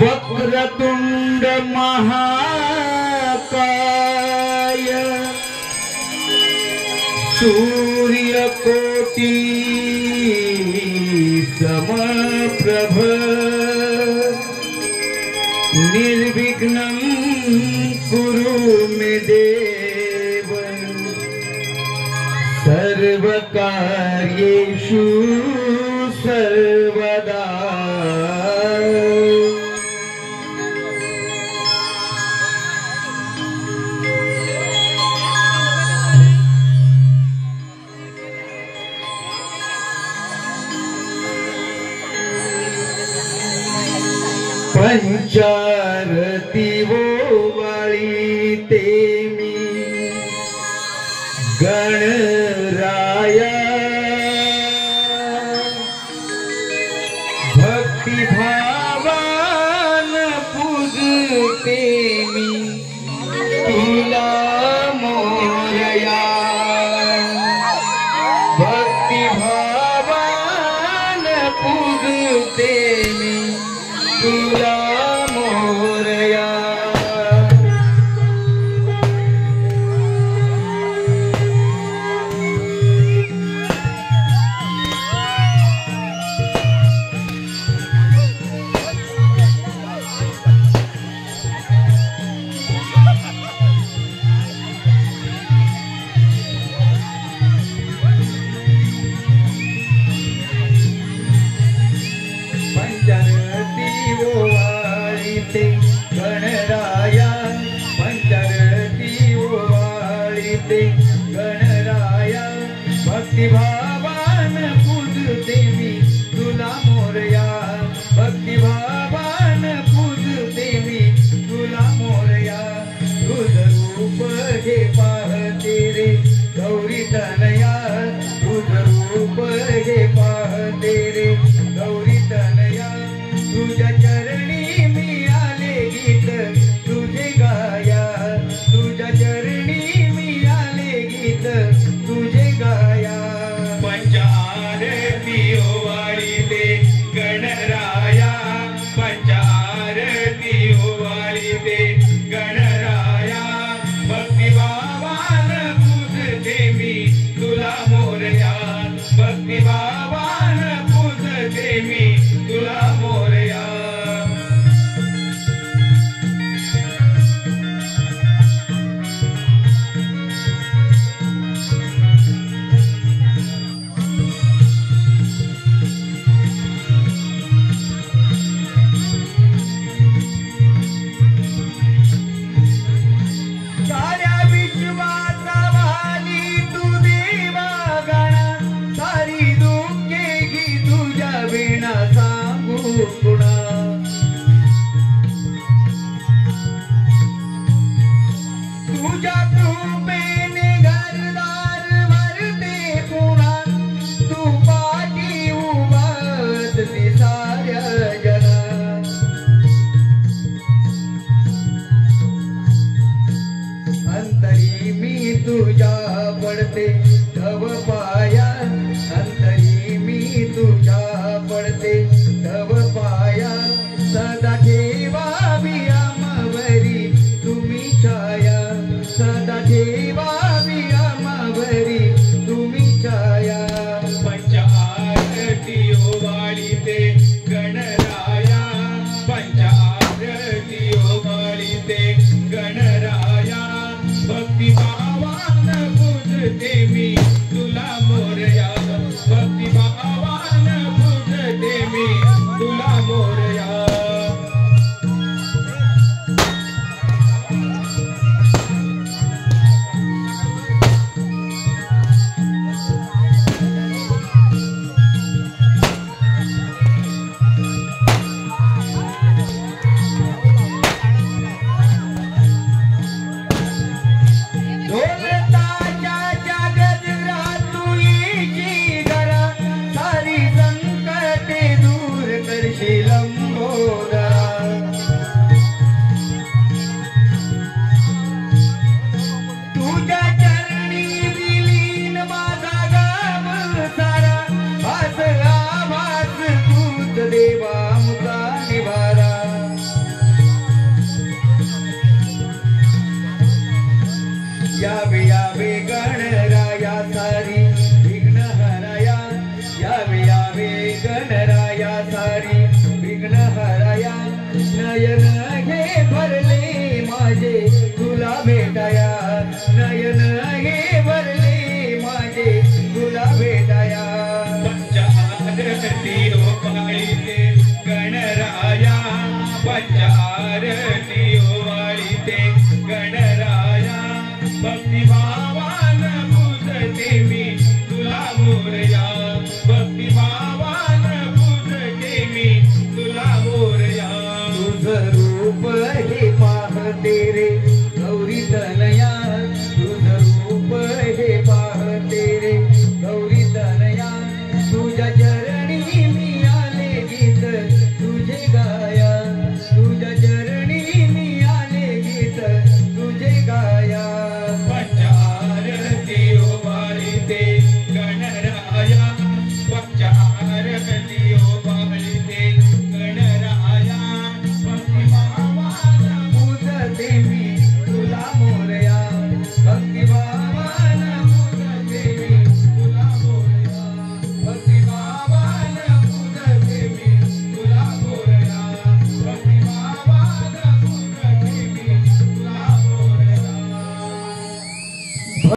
वक्रतुंड महाकाय सूर्यकोटि समप्रभ निर्विघ्नं कुरु मे देव सर्वकार्येषु सर्वदा। पंचारती ओवाळीते मी गणराया भक्तिभावान पूजते मी तुला मोरया भक्तिभावान पूजते मी तुला मोरया। पंचारती ओवाळीते गणराया पंचारती ओवाळीते गणराया भक्तिभावान पूजते मी तुला मोरया भक्तिभावान पूजते मी तुला मोरया। तुझ रूप हे पाहते रे गौरी तनया तुझ रूप हे पाहते रे गौरी तनया तुझ्या चरणी मी आले गीत तुझे गाया तुझ्या चरणी मी आले गीत तुझे गाया। पंचारती ओवाळीते गणराया पंचारती ओवाळीते गणराया भक्तिभावान पूजते मी तुला मोरया भक्तिभावान पूजते मी तुला मोरया। साऱ्या विश्वाचा वाली तू देवा गणा सारी दुःखे घी तुझ्या विना सांगू कुणा तुझ्या कृपेने घरदार भरते पुन्हा तू पाठी उभारते साऱ्या जना। अंतरी मी तुझ्या पडते तव पाया अंतरी मी तुझ्या पडते तव पाया सदा ठेवावी आमावरी तुम्ही छाया सदा ठेवावी आमावरी तुम्ही छाया। पंचारती ओवाळीते गणराया पंचारती ओवाळीते गणराया भक्तिभावान पूजते मी तुला मोरया भक्तिभावान पूजते मी तुला मोरया। देवा मुका निवारा सारी विघ्न हराया नयन घे भरले माझे तुला भेटाया नयन घे भरले माझे तुला भेटाया पंचारती ओवाळीते गणराया पंचारती ओवाळीते गणराया भक्तिभावान पूजते मी तुला मोरया भक्तिभावान पूजते मी तुला मोरया तुझ रूप हे पाहते रे